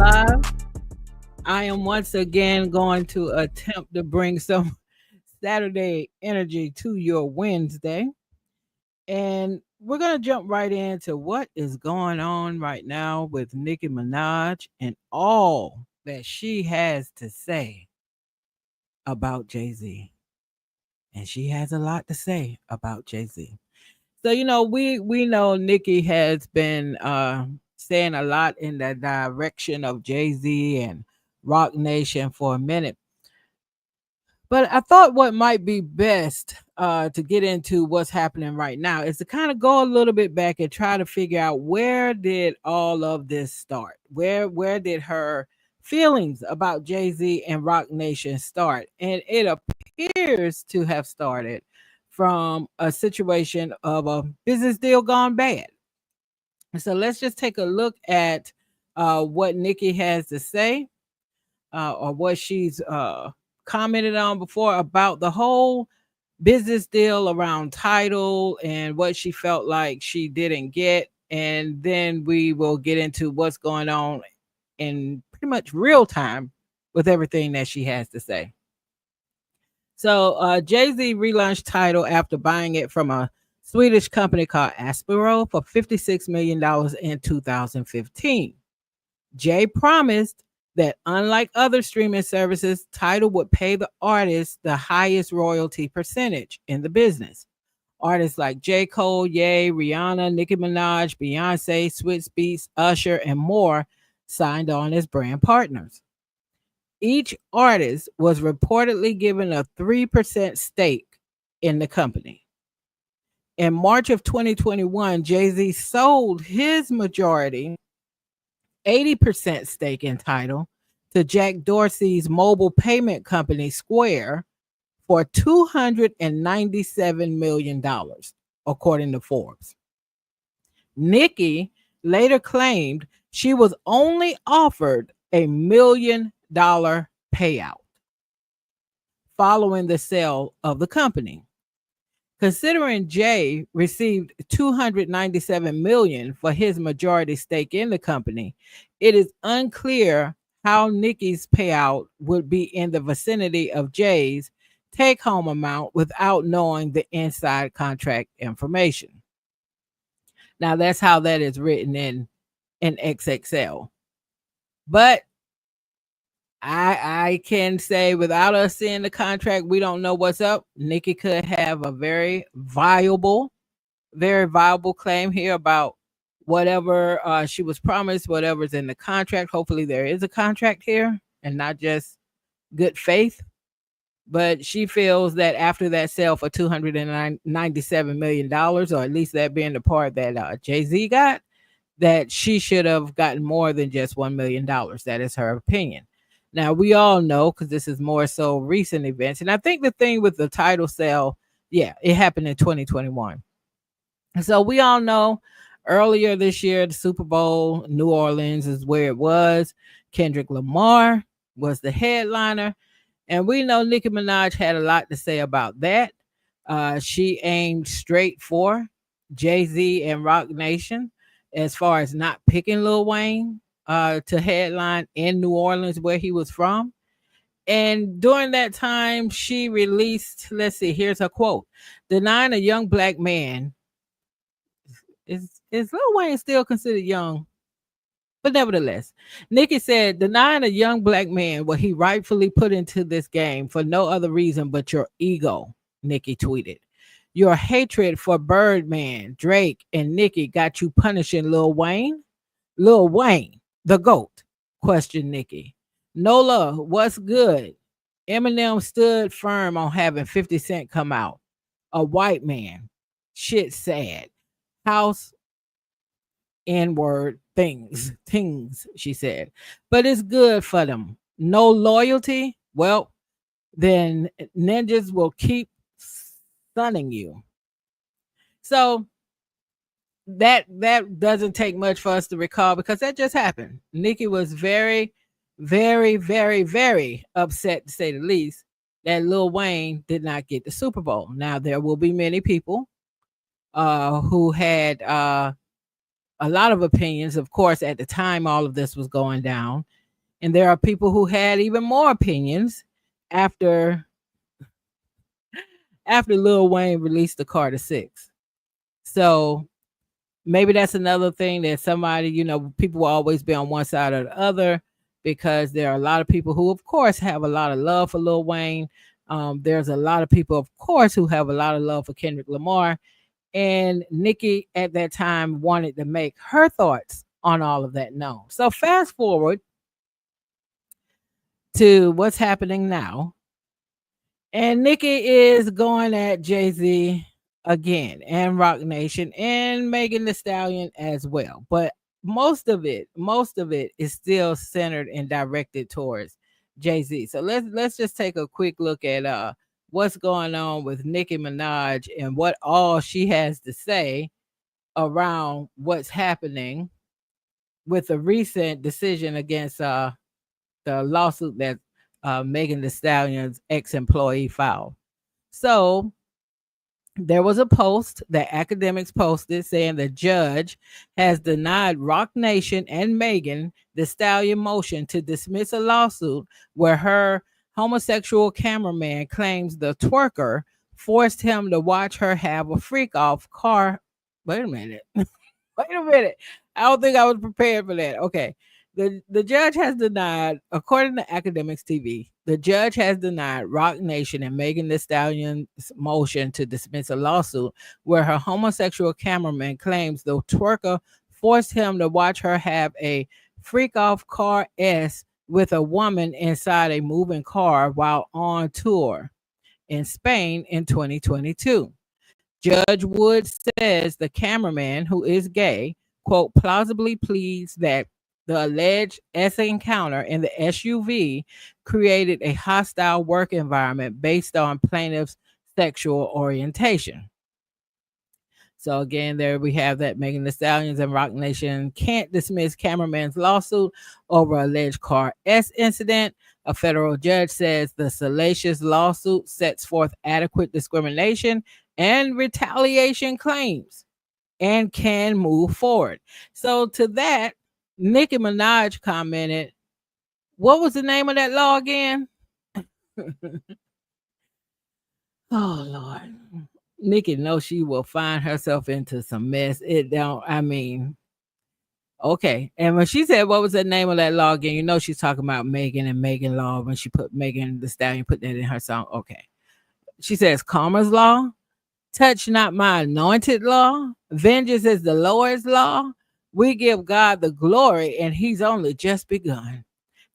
live. I am once again going to attempt to bring some Saturday energy to your Wednesday. And we're going to jump right into what is going on right now with Nicki Minaj and all that she has to say about Jay Z. And she has a lot to say about Jay Z. So we know Nicki has been saying a lot in the direction of Jay Z and Rock Nation for a minute. But I thought what might be best to get into what's happening right now is to kind of go a little bit back and try to figure out where did all of this start? Where did her feelings about Jay Z and Rock Nation start? And it appears to have started from a situation of a business deal gone bad. So let's just take a look at what Nicki has to say or what she's commented on before about the whole business deal around title and what she felt like she didn't get. And then we will get into what's going on in pretty much real time with everything that she has to say. So Jay-Z relaunched Tidal after buying it from a Swedish company called Aspero for $56 million in 2015. Jay promised that unlike other streaming services, Tidal would pay the artists the highest royalty percentage in the business. Artists like J. Cole, Ye, Rihanna, Nicki Minaj, Beyonce, Swizz Beatz, Usher, and more signed on as brand partners. Each artist was reportedly given a 3% stake in the company. In March of 2021, Jay-Z sold his majority 80% stake in Tidal to Jack Dorsey's mobile payment company Square for $297 million, according to Forbes. Nicki later claimed she was only offered $1 million payout following the sale of the company. Considering Jay received $297 million for his majority stake in the company, it is unclear how Nicki's payout would be in the vicinity of Jay's take-home amount without knowing the inside contract information. Now that's how that is written in XXL. But I can say without us seeing the contract, we don't know what's up. Nicki could have a very viable claim here about whatever she was promised, whatever's in the contract. Hopefully there is a contract here and not just good faith. But she feels that after that sale for $297 million, or at least that being the part that Jay-Z got, that she should have gotten more than just $1 million. That is her opinion. Now, we all know, because this is more so recent events. And I think the thing with the title sale, yeah, it happened in 2021. So we all know earlier this year, the Super Bowl, New Orleans is where it was. Kendrick Lamar was the headliner. And we know Nicki Minaj had a lot to say about that. She aimed straight for Jay-Z and Rock Nation as far as not picking Lil Wayne to headline in New Orleans where he was from. And during that time, she released, let's see, here's her quote: denying a young black man. Is Lil Wayne still considered young? But nevertheless, Nicki said, denying a young black man what he rightfully put into this game for no other reason but your ego, Nicki tweeted. Your hatred for Birdman, Drake, and Nicki got you punishing Lil Wayne? Lil Wayne, the GOAT, questioned Nicki. Nola, what's good? Eminem stood firm on having 50 Cent come out. A white man. Shit sad. House N-word things, she said. But it's good for them. No loyalty? Well, then ninjas will keep stunning you. So that doesn't take much for us to recall because that just happened. Nicki was very, very, very, very upset, to say the least, that Lil Wayne did not get the Super Bowl. Now, there will be many people who had a lot of opinions, of course, at the time all of this was going down. And there are people who had even more opinions after Lil Wayne released the Carter Six. So maybe that's another thing that somebody, people will always be on one side or the other, because there are a lot of people who, of course, have a lot of love for Lil Wayne. There's a lot of people, of course, who have a lot of love for Kendrick Lamar. And Nicki at that time wanted to make her thoughts on all of that known. So fast forward to what's happening now. And Nicki is going at Jay-Z again, and Rock Nation, and Megan Thee Stallion as well. But most of it is still centered and directed towards Jay-Z. So let's just take a quick look at what's going on with Nicki Minaj and what all she has to say around what's happening with the recent decision against the lawsuit that Megan Thee Stallion's ex-employee filed. So there was a post that academics posted saying the judge has denied Rock Nation and Megan Thee Stallion motion to dismiss a lawsuit where her homosexual cameraman claims the twerker forced him to watch her have a freak off car. Wait a minute. Wait a minute. I don't think I was prepared for that. Okay. The judge has denied, according to Academics TV, the judge has denied Rock Nation and Megan Thee Stallion's motion to dismiss a lawsuit where her homosexual cameraman claims the twerker forced him to watch her have a freak off car S with a woman inside a moving car while on tour in Spain in 2022. Judge Wood says the cameraman, who is gay, quote, plausibly pleads that the alleged S encounter in the SUV created a hostile work environment based on plaintiff's sexual orientation. So again, there we have that Megan Thee Stallions and Rock Nation can't dismiss cameraman's lawsuit over alleged car S incident. A federal judge says the salacious lawsuit sets forth adequate discrimination and retaliation claims and can move forward. So to that, Nicki Minaj commented, what was the name of that law again? Oh, Lord. Nicki knows she will find herself into some mess. Okay. And when she said, what was the name of that law again? She's talking about Megan and Megan Law when she put Megan Thee Stallion, put that in her song. Okay. She says, Karma's Law, touch not my anointed law, vengeance is the Lord's law. We give God the glory, and he's only just begun.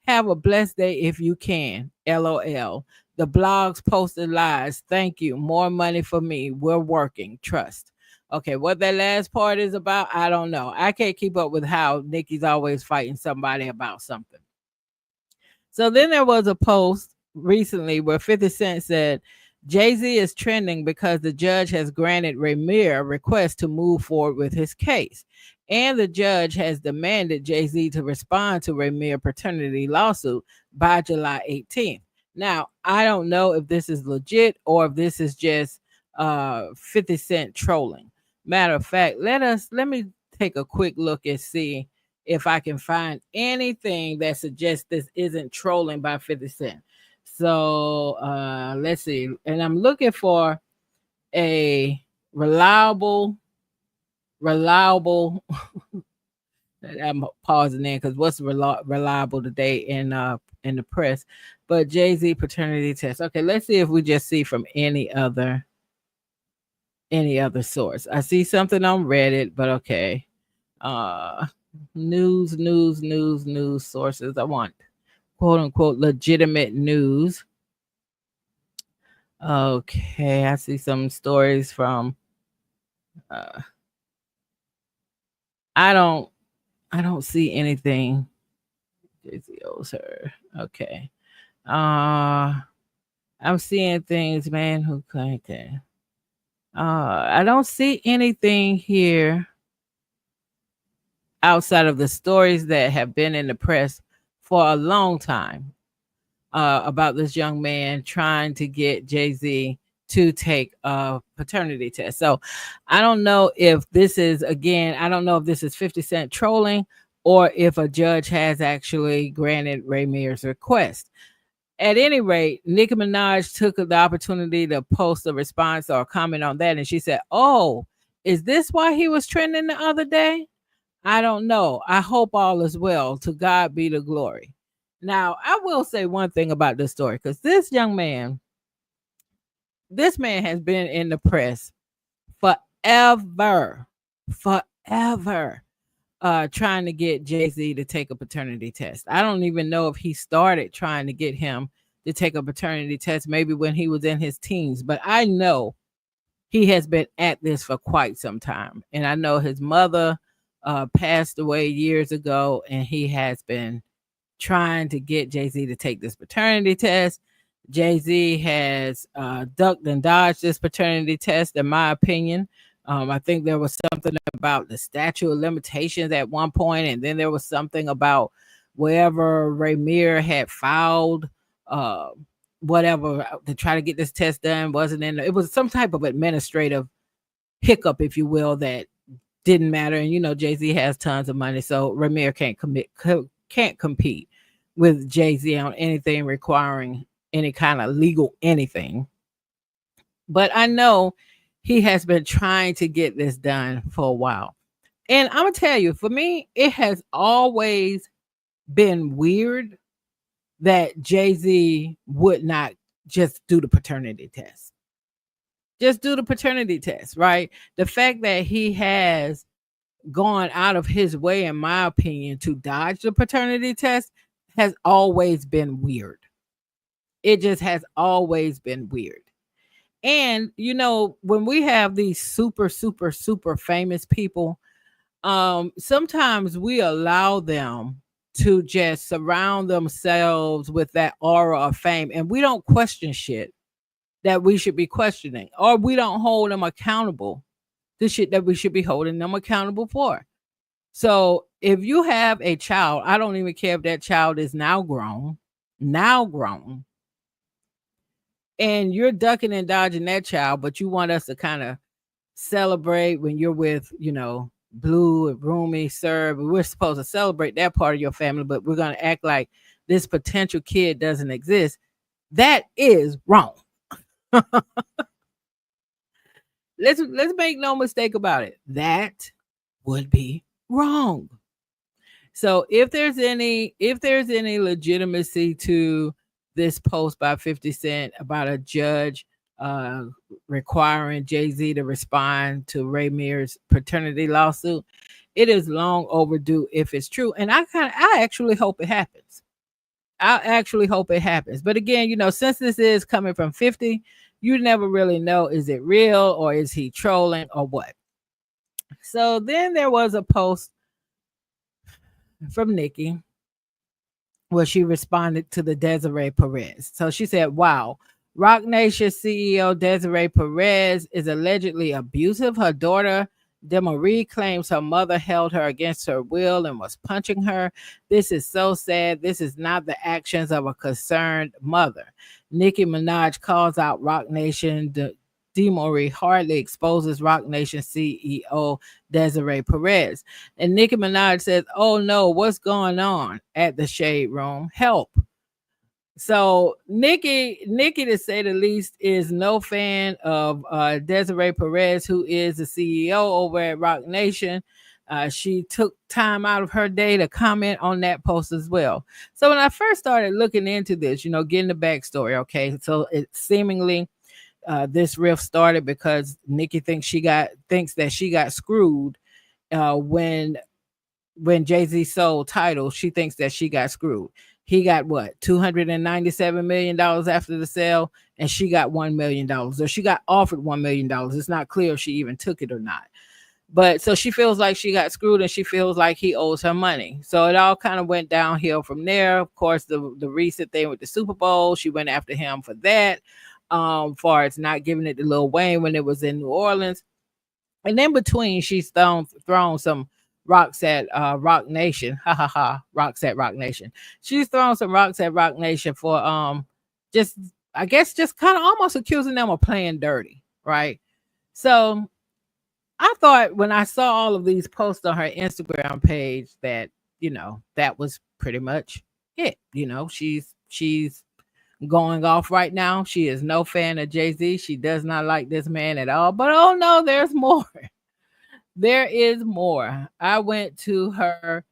Have a blessed day if you can. LOL. The blogs posted lies. Thank you. More money for me. We're working. Trust. Okay, what that last part is about, I don't know. I can't keep up with how Nicki's always fighting somebody about something. So then there was a post recently where 50 Cent said, Jay-Z is trending because the judge has granted Ramirez a request to move forward with his case. And the judge has demanded Jay-Z to respond to Ramirez's paternity lawsuit by July 18th. Now, I don't know if this is legit or if this is just 50 Cent trolling. Matter of fact, let me take a quick look and see if I can find anything that suggests this isn't trolling by 50 Cent. So let's see. And I'm looking for a reliable I'm pausing in because what's reliable today in the press, but Jay-Z paternity test. Okay, let's see if we just see from any other source. I see something on Reddit, but okay. News sources. I want quote unquote legitimate news. Okay, I see some stories from I don't see anything. Jay-Z owes her. Okay. I'm seeing things, man, who claimed that. I don't see anything here outside of the stories that have been in the press for a long time about this young man trying to get Jay-Z to take a paternity test. So I don't know if this is, again, I don't know if this is 50 Cent trolling or if a judge has actually granted Ramir's request. At any rate, Nicki Minaj took the opportunity to post a response or a comment on that. And she said, "Oh, is this why he was trending the other day? I don't know. I hope all is well. To God be the glory." Now, I will say one thing about this story because this man has been in the press forever, forever, trying to get Jay-Z to take a paternity test. I don't even know if he started trying to get him to take a paternity test, maybe when he was in his teens, but I know he has been at this for quite some time. And I know his mother passed away years ago, and he has been trying to get Jay-Z to take this paternity test. Jay-Z has ducked and dodged this paternity test, in my opinion. I think there was something about the statute of limitations at one point, and then there was something about wherever Ramir had filed, uh, whatever, to try to get this test done wasn't in. It was some type of administrative hiccup, if you will, that didn't matter. And Jay-Z has tons of money, so Ramir can't compete with Jay-Z on anything requiring any kind of legal anything. But I know he has been trying to get this done for a while. And I'm gonna tell you, for me, it has always been weird that Jay-Z would not just do the paternity test. Just do the paternity test, right? The fact that he has gone out of his way, in my opinion, to dodge the paternity test has always been weird. It just has always been weird. And when we have these super, super, super famous people, sometimes we allow them to just surround themselves with that aura of fame, and we don't question shit that we should be questioning, or we don't hold them accountable to shit that we should be holding them accountable for. So if you have a child, I don't even care if that child is now grown, and you're ducking and dodging that child, but you want us to kind of celebrate when you're with, Blue and Roomy, Sir. We're supposed to celebrate that part of your family, but we're going to act like this potential kid doesn't exist. That is wrong. Let's make no mistake about it. That would be wrong. So if there's any legitimacy to this post by 50 Cent about a judge uh, requiring Jay-Z to respond to Ramir's paternity lawsuit, it is long overdue if it's true. And I actually hope it happens. I actually hope it happens. But again, since this is coming from 50, you never really know, is it real or is he trolling or what? So then there was a post from Nicki where she responded to the Desiree Perez. So she said, "Wow, Rock Nation CEO Desiree Perez is allegedly abusive. Her daughter, Demarie, claims her mother held her against her will and was punching her. This is so sad. This is not the actions of a concerned mother." Nicki Minaj calls out Rock Nation. Demarie hardly exposes Rock Nation CEO Desiree Perez. And Nicki Minaj says, "Oh no, what's going on at the Shade Room? Help." So Nicki, to say the least, is no fan of Desiree Perez, who is the CEO over at Rock Nation. She took time out of her day to comment on that post as well. So when I first started looking into this, getting the backstory, okay, so it seemingly this rift started because Nicki thinks that she got screwed when Jay-Z sold Tidal. She thinks that she got screwed. He got what, $297 million after the sale, and she got $1 million, or she got offered $1 million. It's not clear if she even took it or not. But so she feels like she got screwed, and she feels like he owes her money. So it all kind of went downhill from there. Of course, the recent thing with the Super Bowl, she went after him for that, far as not giving it to Lil Wayne when it was in New Orleans. And in between, she's thrown some rocks at Rock Nation. Ha ha ha. Rocks at Rock Nation. She's thrown some rocks at Rock Nation for just I guess just kind of almost accusing them of playing dirty, right? So I thought when I saw all of these posts on her Instagram page that, that was pretty much it. She's going off right now. She is no fan of Jay-Z. She does not like this man at all. But oh no, there's more. There is more. I went to her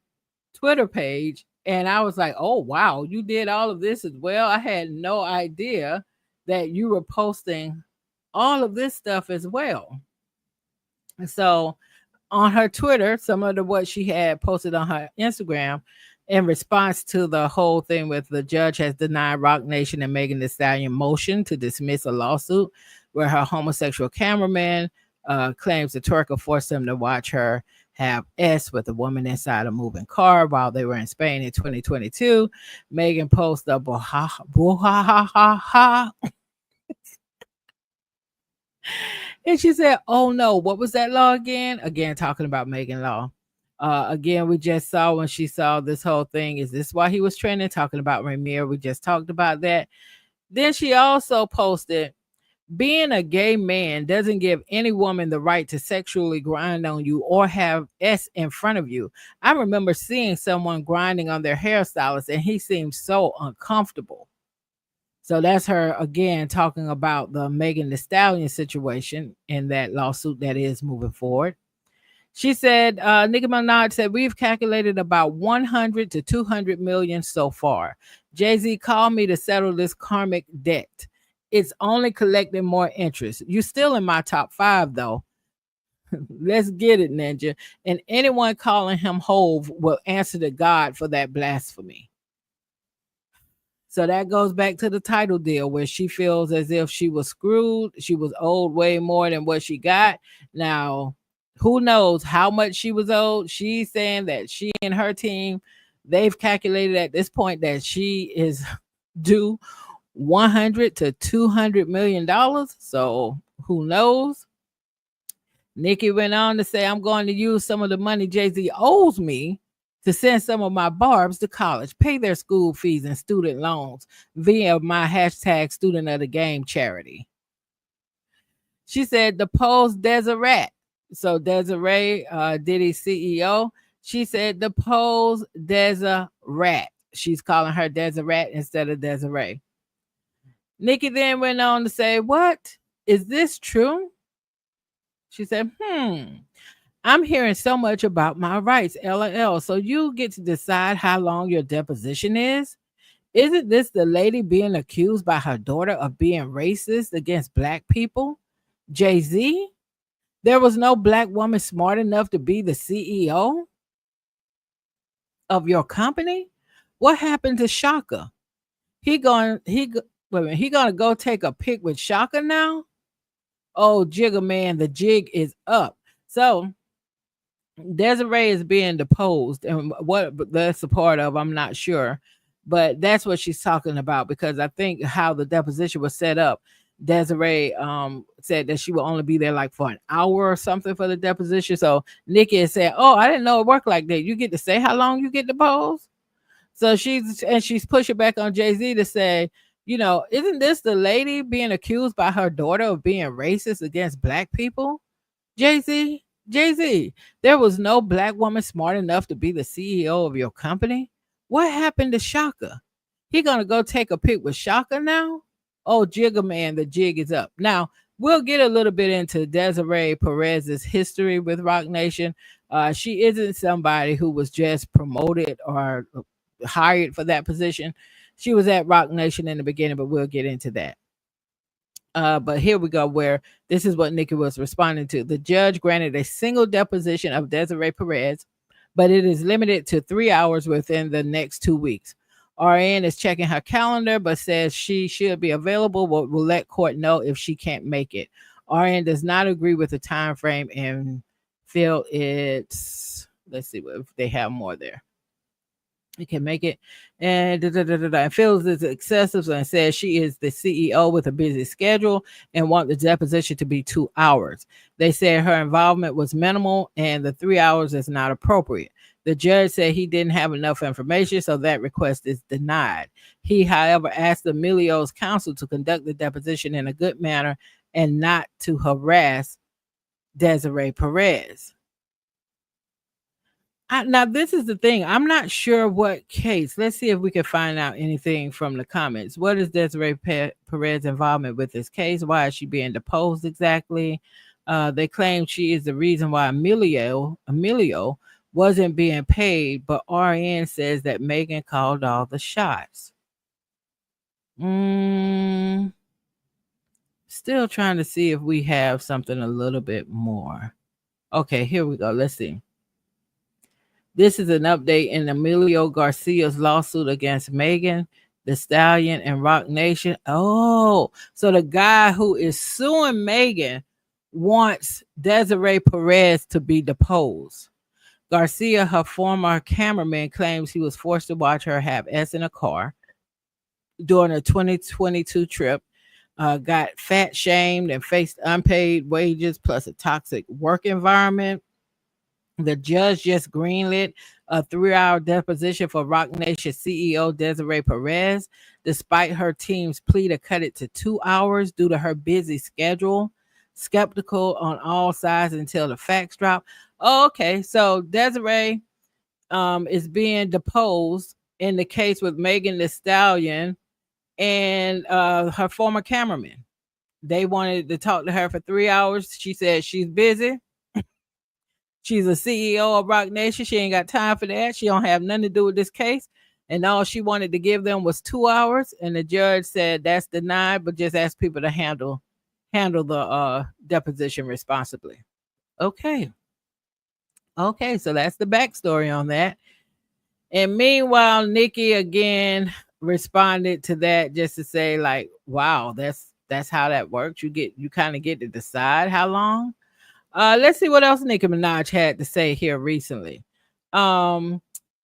Twitter page and I was like, "Oh wow, you did all of this as well." I had no idea that you were posting all of this stuff as well. So on her Twitter, similar to what she had posted on her Instagram, in response to the whole thing with the judge has denied Rock Nation and Megan Thee Stallion motion to dismiss a lawsuit where her homosexual cameraman claims the twerker forced him to watch her have S with a woman inside a moving car while they were in Spain in 2022. Megan posted a boo-ha-ha-ha-ha. And she said, "Oh no, what was that law again?" Again, talking about Megan Law. Again, we just saw when she saw this whole thing. Is this why he was trending? Talking about Ramirez. We just talked about that. Then she also posted, "Being a gay man doesn't give any woman the right to sexually grind on you or have S in front of you. I remember seeing someone grinding on their hairstylist and he seemed so uncomfortable." So that's her again talking about the Megan Thee Stallion situation in that lawsuit that is moving forward. She said, Nicki Minaj said, "We've calculated about 100 to 200 million so far. Jay-Z called me to settle this karmic debt. It's only collecting more interest. You're still in my top 5 though. Let's get it, Ninja. And anyone calling him Hove will answer to God for that blasphemy." So that goes back to the title deal where she feels as if she was screwed. She was owed way more than what she got. Now, who knows how much she was owed? She's saying that she and her team, they've calculated at this point that she is due 100 to 200 million dollars. So who knows? Nicki went on to say, "I'm going to use some of the money Jay-Z owes me to send some of my Barbs to college, pay their school fees and student loans via my hashtag student of the game charity." She said the Pose Deseret. So Desiree, Diddy's CEO, she said the Pose Deseret. She's calling her Deseret instead of Desiree. Nicki then went on to say, "What? Is this true?" She said, "I'm hearing so much about my rights, LOL. So you get to decide how long your deposition is? Isn't this the lady being accused by her daughter of being racist against black people? Jay-Z? There was no black woman smart enough to be the CEO of your company? What happened to Shaka? He going he go- wait a minute, he gonna go take a pic with Shaka now? Oh, Jigga man, the jig is up." So Desiree is being deposed, and what that's a part of, I'm not sure, but that's what she's talking about because I think how the deposition was set up. Desiree said that she will only be there like for an hour or something for the deposition. So Nicki is saying, "Oh, I didn't know it worked like that. You get to say how long you get deposed." So she's pushing back on Jay-Z to say, "Isn't this the lady being accused by her daughter of being racist against black people? Jay-Z, Jay-Z, there was no black woman smart enough to be the CEO of your company. What happened to Shaka? He gonna go take a pic with Shaka now? Oh, Jigga man, the jig is up." Now, we'll get a little bit into Desiree Perez's history with Rock Nation. She isn't somebody who was just promoted or hired for that position. She was at Rock Nation in the beginning, but we'll get into that. But here we go, where this is what Nicki was responding to. The judge granted a single deposition of Desiree Perez, but it is limited to 3 hours within the next 2 weeks. RN is checking her calendar, but says she should be available, but will let court know if she can't make it. RN does not agree with the time frame and feel it's, let's see if they have more there. You can make it. And and feels it's excessive and says she is the CEO with a busy schedule and want the deposition to be 2 hours. They said her involvement was minimal and the 3 hours is not appropriate. The judge said he didn't have enough information, so that request is denied. He, however, asked Emilio's counsel to conduct the deposition in a good manner and not to harass Desiree Perez. Now, this is the thing. I'm not sure what case. Let's see if we can find out anything from the comments. What is Desiree Perez's involvement with this case? Why is she being deposed exactly? They claim she is the reason why Emilio wasn't being paid, but RN says that Megan called all the shots. Still trying to see if we have something a little bit more. Okay, here we go. Let's see. This is an update in Emilio Garcia's lawsuit against Megan Thee Stallion and Roc Nation. Oh, so the guy who is suing Megan wants Desiree Perez to be deposed. Garcia, her former cameraman, claims he was forced to watch her have S in a car during a 2022 trip, got fat shamed and faced unpaid wages plus a toxic work environment. The judge just greenlit a 3-hour deposition for Roc Nation CEO Desiree Perez, despite her team's plea to cut it to 2 hours due to her busy schedule. Skeptical on all sides until the facts drop. Oh, okay, so Desiree is being deposed in the case with Megan Thee Stallion and her former cameraman. They wanted to talk to her for 3 hours. She said she's busy. She's a CEO of Roc Nation. She ain't got time for that. She don't have nothing to do with this case. And all she wanted to give them was 2 hours. And the judge said that's denied, but just ask people to handle the deposition responsibly. Okay. Okay, so that's the backstory on that. And meanwhile, Nicki again responded to that just to say, like, wow, that's how that works. You kind of get to decide how long. Let's see what else Nicki Minaj had to say here recently.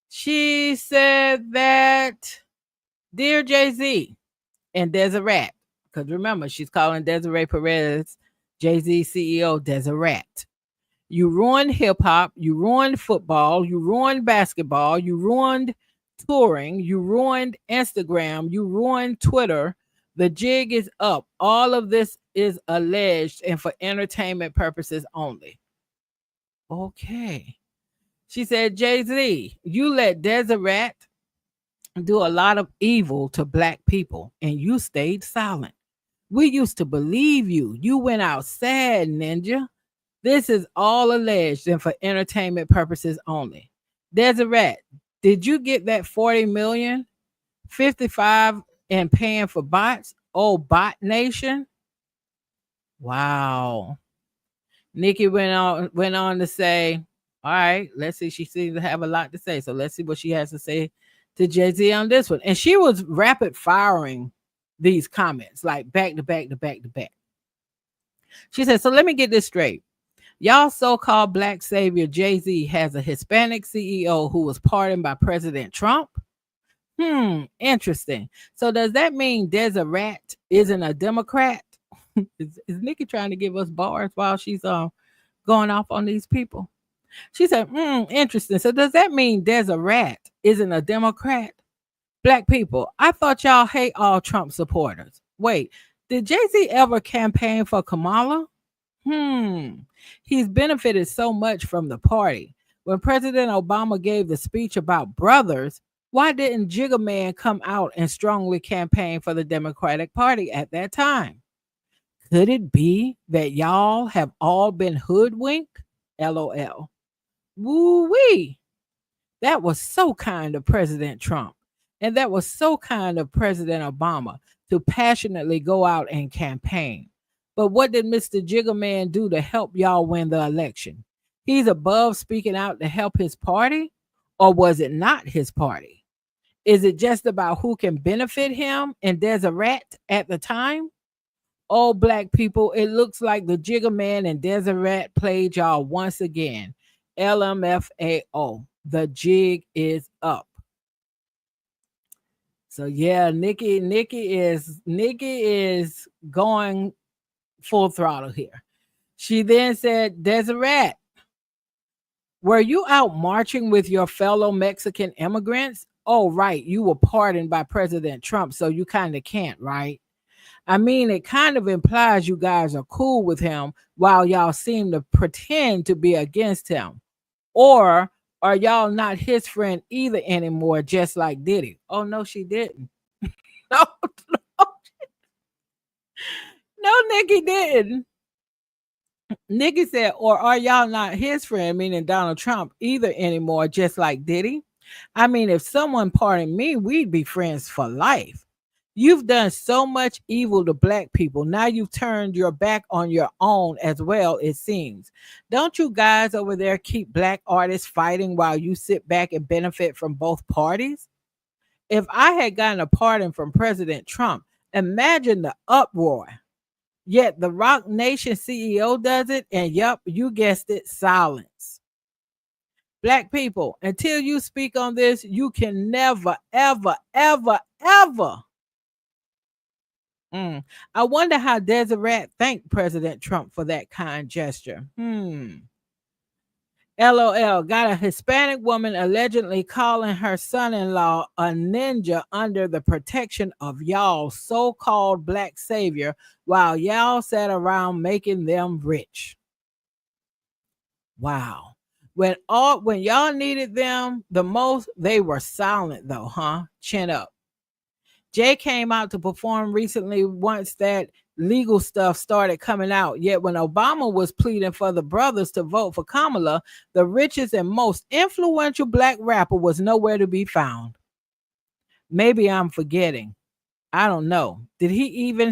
She said that, dear Jay-Z and Desiree, because remember, she's calling Desiree Perez, Jay-Z CEO, Desiree. You ruined hip hop, you ruined football, you ruined basketball, you ruined touring, you ruined Instagram, you ruined Twitter. The jig is up. All of this is alleged and for entertainment purposes only. Okay. She said, Jay-Z, you let Desiree do a lot of evil to black people and you stayed silent. We used to believe you. You went out sad, ninja. This is all alleged and for entertainment purposes only. Desiree, did you get that 40 million? 55 and paying for bots? Oh, bot nation. Wow. Nicki went on to say, all right, let's see. She seems to have a lot to say. So let's see what she has to say to Jay-Z on this one. And she was rapid firing these comments, like back to back to back to back. She said, so let me get this straight. Y'all so-called black savior Jay-Z has a Hispanic CEO who was pardoned by President Trump? Interesting. So does that mean Desiree isn't a Democrat? is Nicki trying to give us bars while she's going off on these people? She said, interesting. So does that mean Desiree isn't a Democrat? Black people, I thought y'all hate all Trump supporters. Wait, did Jay-Z ever campaign for Kamala? He's benefited so much from the party. When President Obama gave the speech about brothers, why didn't Jigga Man come out and strongly campaign for the Democratic Party at that time? Could it be that y'all have all been hoodwinked? LOL. Woo-wee. That was so kind of President Trump. And that was so kind of President Obama to passionately go out and campaign. But what did Mr. Jigga Man do to help y'all win the election? He's above speaking out to help his party? Or was it not his party? Is it just about who can benefit him and Desiree at the time? Oh, black people, it looks like the Jigga Man and Desiree played y'all once again. LMFAO. The jig is up. So yeah, Nikki is going full throttle here. She then said, Deseret, were you out marching with your fellow Mexican immigrants? Oh, right. You were pardoned by President Trump, so you kind of can't, right? I mean, it kind of implies you guys are cool with him while y'all seem to pretend to be against him. Or are y'all not his friend either anymore, just like Diddy? Oh, no, she didn't. No, no, no, Nikki didn't. Nikki said, or are y'all not his friend, meaning Donald Trump, either anymore, just like Diddy? I mean, if someone pardoned me, we'd be friends for life. You've done so much evil to black people. Now you've turned your back on your own as well, it seems. Don't you guys over there keep black artists fighting while you sit back and benefit from both parties? If I had gotten a pardon from President Trump, imagine the uproar. Yet the Rock Nation CEO does it, and yup, you guessed it, silence. Black people, until you speak on this, you can never, ever, ever, ever. I wonder how Deseret thanked President Trump for that kind gesture. LOL, got a Hispanic woman allegedly calling her son in law a ninja under the protection of y'all so called black savior while y'all sat around making them rich. Wow. When y'all needed them the most, they were silent though, huh? Chin up. Jay came out to perform recently once that legal stuff started coming out. Yet when Obama was pleading for the brothers to vote for Kamala, the richest and most influential black rapper was nowhere to be found. Maybe I'm forgetting. I don't know. Did he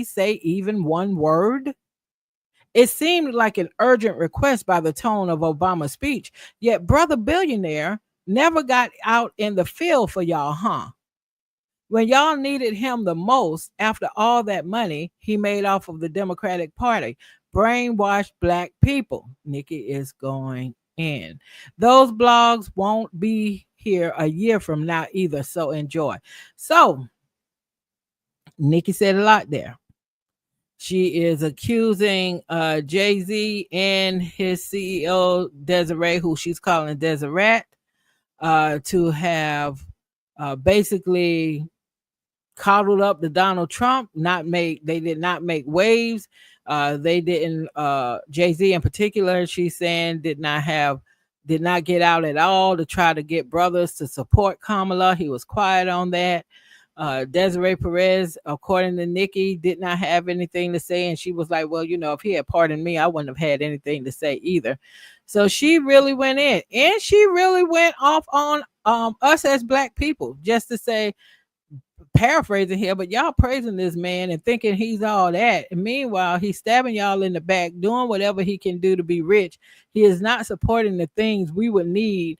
say even one word? It seemed like an urgent request by the tone of Obama's speech, yet Brother Billionaire never got out in the field for y'all, huh? When y'all needed him the most, after all that money he made off of the Democratic Party, brainwashed black people. Nikki is going in. Those blogs won't be here a year from now either, so enjoy. So, Nikki said a lot there. She is accusing Jay-Z and his CEO, Desiree, who she's calling Deseret, to have basically coddled up to Donald Trump. They did not make waves. They didn't. Jay-Z in particular, she's saying did not get out at all to try to get brothers to support Kamala. He was quiet on that. Desiree Perez, according to Nikki, did not have anything to say, and she was like, well, if he had pardoned me, I wouldn't have had anything to say either. So she really went in, and she really went off on us as black people, just to say, paraphrasing here, but y'all praising this man and thinking he's all that. And meanwhile, he's stabbing y'all in the back, doing whatever he can do to be rich. He is not supporting the things we would need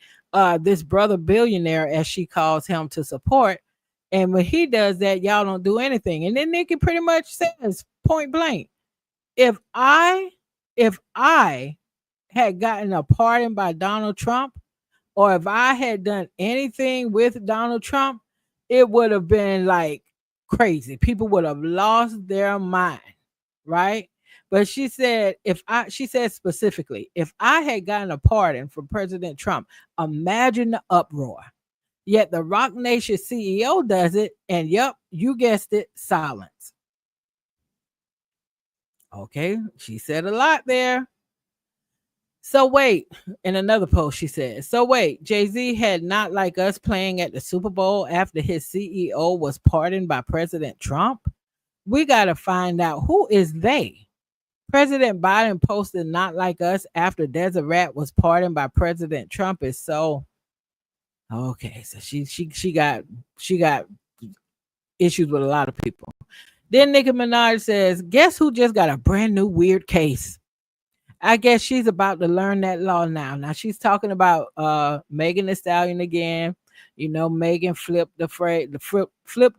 this brother billionaire, as she calls him, to support. And when he does that, y'all don't do anything. And then Nikki pretty much says point blank, if I had gotten a pardon by Donald Trump, or if I had done anything with Donald Trump, it would have been like crazy. People would have lost their mind, right? But she said, she said specifically, if I had gotten a pardon from President Trump, imagine the uproar. Yet the Rock Nation CEO does it, and yup, you guessed it, silence. Okay, she said a lot there. So wait, in another post, she said, so wait, Jay-Z had Not Like Us playing at the Super Bowl after his CEO was pardoned by President Trump? We got to find out who is they. President Biden posted Not Like Us after Deseret was pardoned by President Trump is so okay. So she got issues with a lot of people. Then Nicki Minaj says, guess who just got a brand new weird case? I guess she's about to learn that law now. Now she's talking about Megan Thee Stallion again. Megan flipped the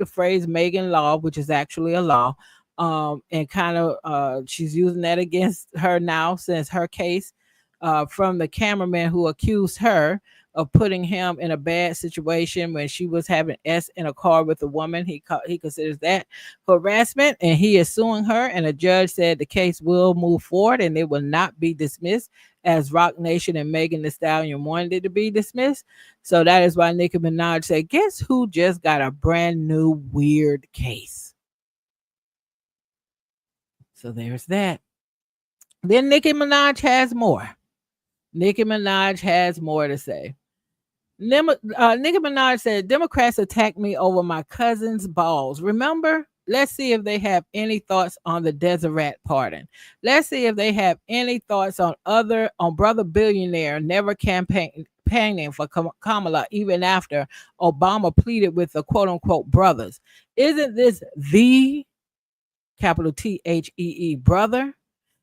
phrase Megan Law, which is actually a law. And kind of she's using that against her now since her case from the cameraman who accused her of putting him in a bad situation when she was having S in a car with a woman. He considers that harassment, and he is suing her. And a judge said the case will move forward and it will not be dismissed, as Rock Nation and Megan Thee Stallion wanted it to be dismissed. So that is why Nicki Minaj said, "Guess who just got a brand new weird case?" So there's that. Then Nicki Minaj has more. Nicki Minaj has more to say. Nicki Minaj said, Democrats attacked me over my cousin's balls. Remember? Let's see if they have any thoughts on the Deseret pardon. Let's see if they have any thoughts on brother billionaire never campaigning for Kamala even after Obama pleaded with the quote unquote brothers. Isn't this the capital THEE brother?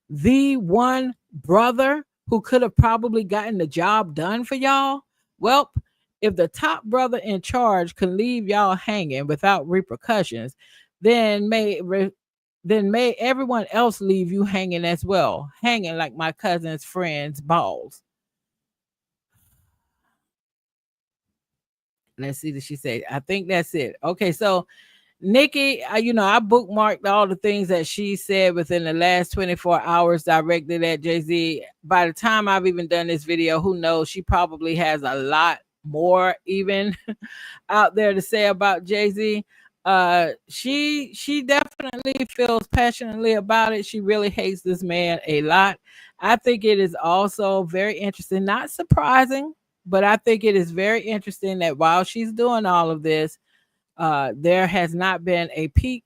The one brother who could have probably gotten the job done for y'all? Well, if the top brother in charge can leave y'all hanging without repercussions, then may everyone else leave you hanging as well, hanging like my cousin's friend's balls. Let's see what she said. I think that's it. Okay, so Nicki, I bookmarked all the things that she said within the last 24 hours directed at Jay-Z. By the time I've even done this video, who knows? She probably has a lot more even out there to say about Jay-Z. She definitely feels passionately about it. She really hates this man a lot. I think it is also very interesting, not surprising, but I think it is very interesting that while she's doing all of this, there has not been a peep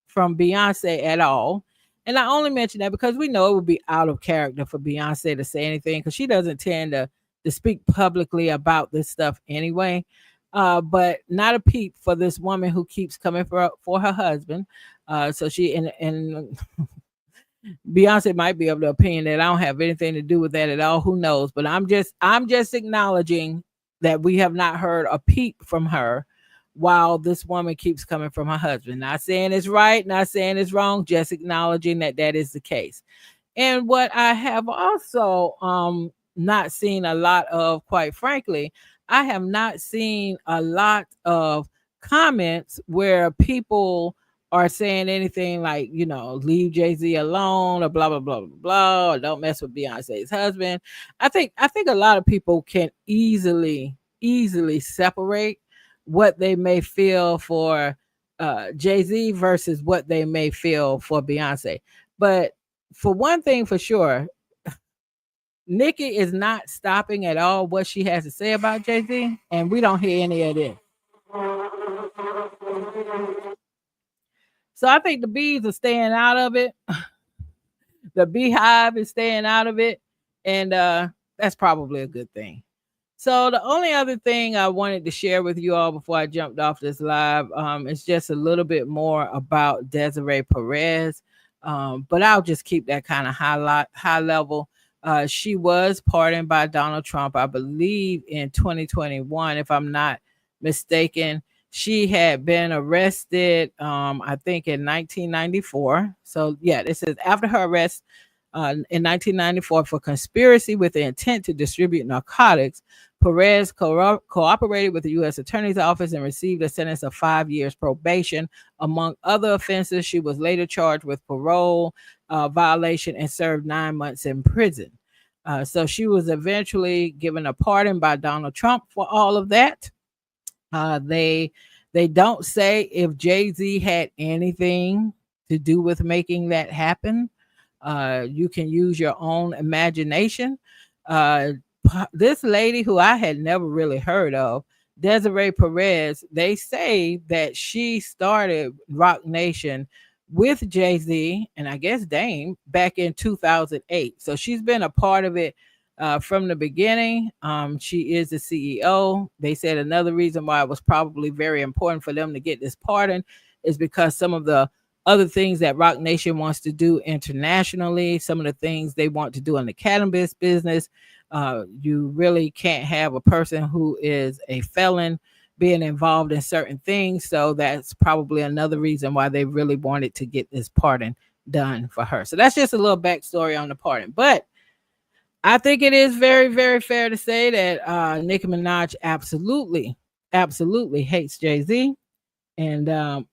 from Beyonce at all. And I only mention that because we know it would be out of character for Beyonce to say anything, because she doesn't tend to speak publicly about this stuff anyway. But not a peep for this woman who keeps coming for her husband. So she and Beyonce might be of the opinion that I don't have anything to do with that at all. Who knows? But I'm just acknowledging that we have not heard a peep from her while this woman keeps coming from her husband. Not saying it's right, not saying it's wrong, just acknowledging that is the case. And what I have also not seen a lot of, quite frankly, I have not seen a lot of comments where people are saying anything like, leave Jay-Z alone or blah, blah, blah, blah, blah, or don't mess with Beyonce's husband. I think a lot of people can easily separate what they may feel for Jay-Z versus what they may feel for Beyonce. But for one thing for sure, Nicki is not stopping at all what she has to say about Jay-Z, and we don't hear any of this. So I think the bees are staying out of it. The beehive is staying out of it, and that's probably a good thing. So the only other thing I wanted to share with you all before I jumped off this live is just a little bit more about Desiree Perez, but I'll just keep that kind of high level. She was pardoned by Donald Trump, I believe, in 2021, if I'm not mistaken. She had been arrested, I think, in 1994. So, yeah, this is after her arrest in 1994 for conspiracy with the intent to distribute narcotics. Perez cooperated with the U.S. Attorney's Office and received a sentence of 5 years probation. Among other offenses, she was later charged with parole violation and served 9 months in prison. So she was eventually given a pardon by Donald Trump for all of that. They don't say if Jay-Z had anything to do with making that happen. You can use your own imagination. This lady who I had never really heard of, Desiree Perez, they say that she started Rock Nation with Jay-Z and I guess Dame back in 2008. So she's been a part of it from the beginning. She is the CEO. They said another reason why it was probably very important for them to get this pardon is because some of the other things that Rock Nation wants to do internationally, some of the things they want to do in the cannabis business. You really can't have a person who is a felon being involved in certain things. So that's probably another reason why they really wanted to get this pardon done for her. So that's just a little backstory on the pardon. But I think it is very, very fair to say that Nicki Minaj absolutely hates Jay Z, and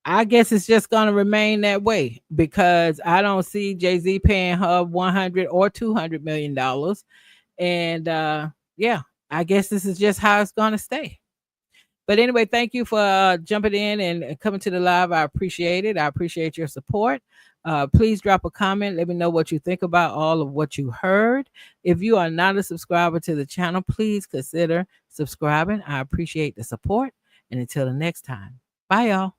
I guess it's just gonna remain that way because I don't see Jay Z paying her 100 or $200 million, and yeah, I guess this is just how it's gonna stay. But anyway, thank you for jumping in and coming to the live. I appreciate it. I appreciate your support. Please drop a comment. Let me know what you think about all of what you heard. If you are not a subscriber to the channel, please consider subscribing. I appreciate the support. And until the next time, bye, y'all.